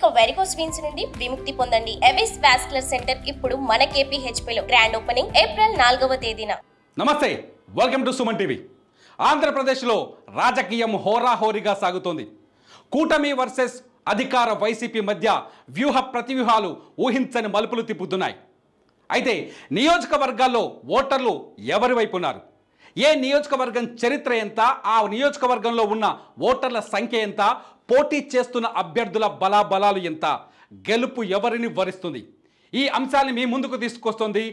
ఇక varicose veins నుండి విముక్తి పొందండి. ఎవిస్ వాస్కులర్ సెంటర్ ఇప్పుడు మన KPHP లో గ్రాండ్ ఓపెనింగ్ ఏప్రిల్ 4వ తేదీన. నమస్తే, వెల్కమ్ టు సుమన్ టీవీ. ఆంధ్రప్రదేశ్లో రాజకీయం హోరాహోరీగా సాగుతోంది. కూటమి వర్సెస్ అధికార వైసీపీ మధ్య వ్యూహ ప్రతివ్యూహాలు ఊహించని మలుపులు తిప్పుతున్నాయి. అయితే నియోజకవర్గాల్లో ఓటర్లు ఎవరి వైపు ఉన్నారు? ఏ నియోజకవర్గం చరిత్ర ఎంత, ఆ నియోజకవర్గంలో ఉన్న ఓటర్ల సంఖ్య ఎంత, పోటీ చేస్తున్న అభ్యర్థుల బలాబలాలు ఎంత, గెలుపు ఎవరిని వరిస్తుంది? ఈ అంశాన్ని మీ ముందుకు తీసుకొస్తుంది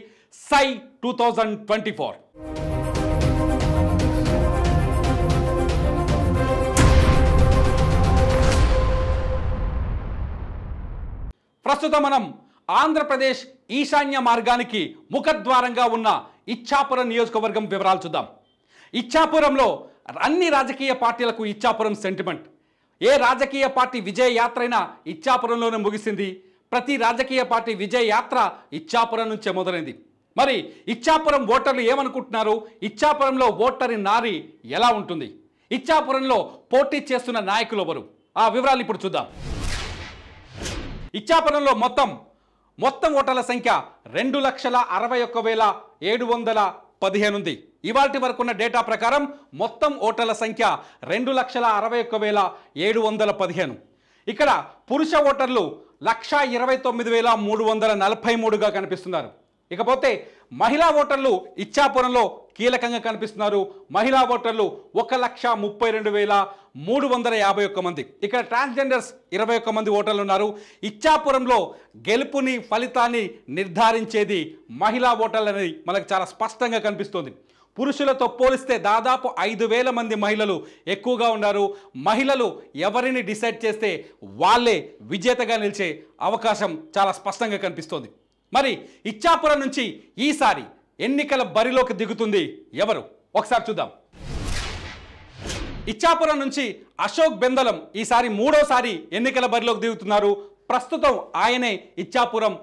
సై 2024. ప్రస్తుతం మనం ఆంధ్రప్రదేశ్ ఈశాన్య మార్గానికి ముఖద్వారంగా ఉన్న ఇచ్చాపురం నియోజకవర్గం వివరాలు చూద్దాం. ఇచ్చాపురంలో అన్ని రాజకీయ పార్టీలకు ఇచ్చాపురం సెంటిమెంట్. ఏ రాజకీయ పార్టీ విజయ యాత్ర అయినా ఇచ్చాపురంలోనే ముగిసింది. ప్రతి రాజకీయ పార్టీ విజయ యాత్ర ఇచ్చాపురం నుంచే మొదలైంది. మరి ఇచ్చాపురం ఓటర్లు ఏమనుకుంటున్నారు? ఇచ్చాపురంలో ఓటరి నారి ఎలా ఉంటుంది? ఇచ్చాపురంలో పోటీ చేస్తున్న నాయకులు ఎవరు? ఆ వివరాలు ఇప్పుడు చూద్దాం. ఇచ్చాపురంలో మొత్తం ఓటర్ల సంఖ్య 2,61,715 ఉంది. ఇవాల్టి వరకు ఉన్న డేటా ప్రకారం మొత్తం ఓటర్ల సంఖ్య 2,61,715. ఇక్కడ పురుష ఓటర్లు 1,29,343గా కనిపిస్తున్నారు. ఇకపోతే మహిళా ఓటర్లు ఇచ్చాపురంలో కీలకంగా కనిపిస్తున్నారు. మహిళా ఓటర్లు 1,32,351 మంది. ఇక్కడ ట్రాన్స్జెండర్స్ 21 మంది ఓటర్లు ఉన్నారు. ఇచ్చాపురంలో గెలుపుని ఫలితాన్ని నిర్ధారించేది మహిళా ఓటర్లని మనకు చాలా స్పష్టంగా కనిపిస్తుంది. పురుషులతో పోలిస్తే దాదాపు 5,000 మంది మహిళలు ఎక్కువగా ఉన్నారు. మహిళలు ఎవరిని డిసైడ్ చేస్తే వాళ్ళే విజేతగా నిలిచే అవకాశం చాలా స్పష్టంగా కనిపిస్తోంది. మరి ఇచ్చాపురం నుంచి ఈసారి ఎన్నికల బరిలోకి దిగుతుంది ఎవరు? ఒకసారి చూద్దాం. ఇచ్చాపురం నుంచి అశోక్ బెందలం ఈసారి 3వసారి ఎన్నికల బరిలోకి దిగుతున్నారు. ప్రస్తుతం ఆయనే ఇచ్చాపురం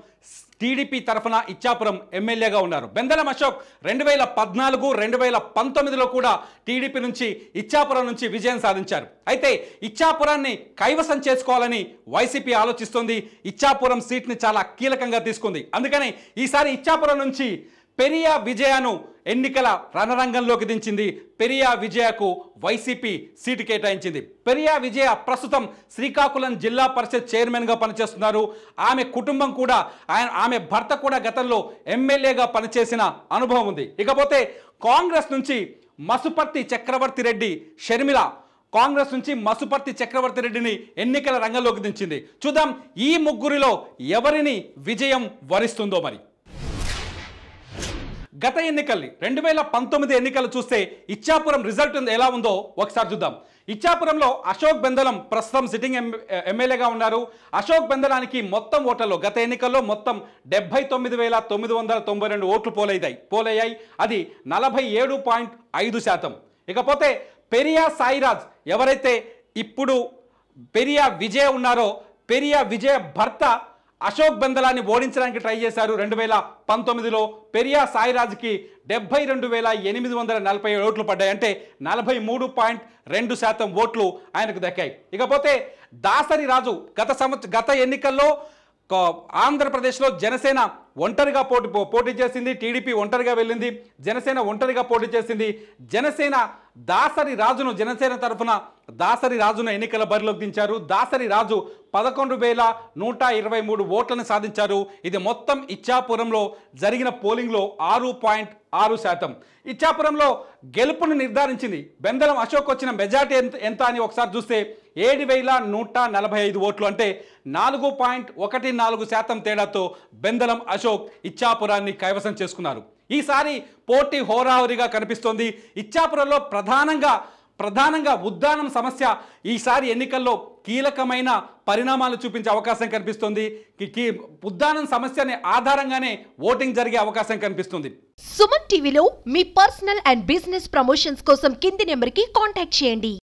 టీడీపీ తరఫున ఇచ్చాపురం ఎమ్మెల్యేగా ఉన్నారు. బెందలం అశోక్ 2014, 2019లో కూడా టీడీపీ నుంచి ఇచ్చాపురం నుంచి విజయం సాధించారు. అయితే ఇచ్చాపురాన్ని కైవసం చేసుకోవాలని వైసీపీ ఆలోచిస్తోంది. ఇచ్చాపురం సీట్ని చాలా కీలకంగా తీసుకుంది. అందుకని ఈసారి ఇచ్చాపురం నుంచి పెరియా విజయను ఎన్నికల రణరంగంలోకి దించింది. పెరియా విజయకు వైసీపీ సీటు కేటాయించింది. పెరియా విజయ ప్రస్తుతం శ్రీకాకుళం జిల్లా పరిషత్ చైర్మన్గా పనిచేస్తున్నారు. ఆమె కుటుంబం కూడా ఆమె భర్త కూడా గతంలో ఎమ్మెల్యేగా పనిచేసిన అనుభవం ఉంది. ఇకపోతే కాంగ్రెస్ నుంచి మసుపర్తి చక్రవర్తి రెడ్డి షర్మిల కాంగ్రెస్ నుంచి మసుపర్తి చక్రవర్తి రెడ్డిని ఎన్నికల రంగంలోకి దించింది. చూద్దాం ఈ ముగ్గురిలో ఎవరిని విజయం వరిస్తుందో. మరి గత ఎన్నికల్ని 2019 ఎన్నికలు చూస్తే ఇచ్చాపురం రిజల్ట్ ఎలా ఉందో ఒకసారి చూద్దాం. ఇచ్చాపురంలో అశోక్ బెందలం ప్రస్తుతం సిట్టింగ్ ఎమ్మెల్యేగా ఉన్నారు. అశోక్ బెందలానికి మొత్తం ఓటర్లు గత ఎన్నికల్లో మొత్తం 79,992 ఓట్లు పోలయ్యాయి. అది 47.5%. ఇకపోతే పెరియా సాయిరాజ్ ఎవరైతే ఇప్పుడు పెరియా విజయ్ ఉన్నారో, పెరియా విజయ్ భర్త అశోక్ బెందలాన్ని ఓడించడానికి ట్రై చేశారు. 2019లో పెరియా సాయిరాజ్కి 72,847 ఓట్లు పడ్డాయి. అంటే 43.2% ఓట్లు ఆయనకు దక్కాయి. ఇకపోతే దాసరి రాజు గత ఎన్నికల్లో ఆంధ్రప్రదేశ్లో జనసేన ఒంటరిగా పోటీ చేసింది. టీడీపీ ఒంటరిగా వెళ్ళింది. జనసేన ఒంటరిగా పోటీ చేసింది. జనసేన జనసేన తరఫున దాసరి రాజును ఎన్నికల బరిలోకి దించారు. దాసరి రాజు 11,123 ఓట్లను సాధించారు. ఇది మొత్తం ఇచ్చాపురంలో జరిగిన పోలింగ్లో 6.6%. ఇచ్చాపురంలో గెలుపును నిర్ధారించింది. బెందలం అశోక్ వచ్చిన మెజార్టీ ఎంత అని ఒకసారి చూస్తే 7,145 ఓట్లు. అంటే 4.14% తేడాతో బెందలం అశోక్ ఇచ్చాపురాన్ని కైవసం చేసుకున్నారు. ఈసారి పోటీ హోరాహోరీగా కనిపిస్తోంది. ఇచ్చాపురంలో ప్రధానంగా ఉద్దానం సమస్య ఈసారి ఎన్నికల్లో కీలకమైన పరిణామాలు చూపించే అవకాశం కనిపిస్తుంది. ఉద్దానం సమస్యని ఆధారంగానే ఓటింగ్ జరిగే అవకాశం కనిపిస్తుంది. సుమన్ టీవీలో మీ పర్సనల్ అండ్ బిజినెస్ ప్రమోషన్స్ కోసం కింది నెంబర్కి కాంటాక్ట్ చేయండి.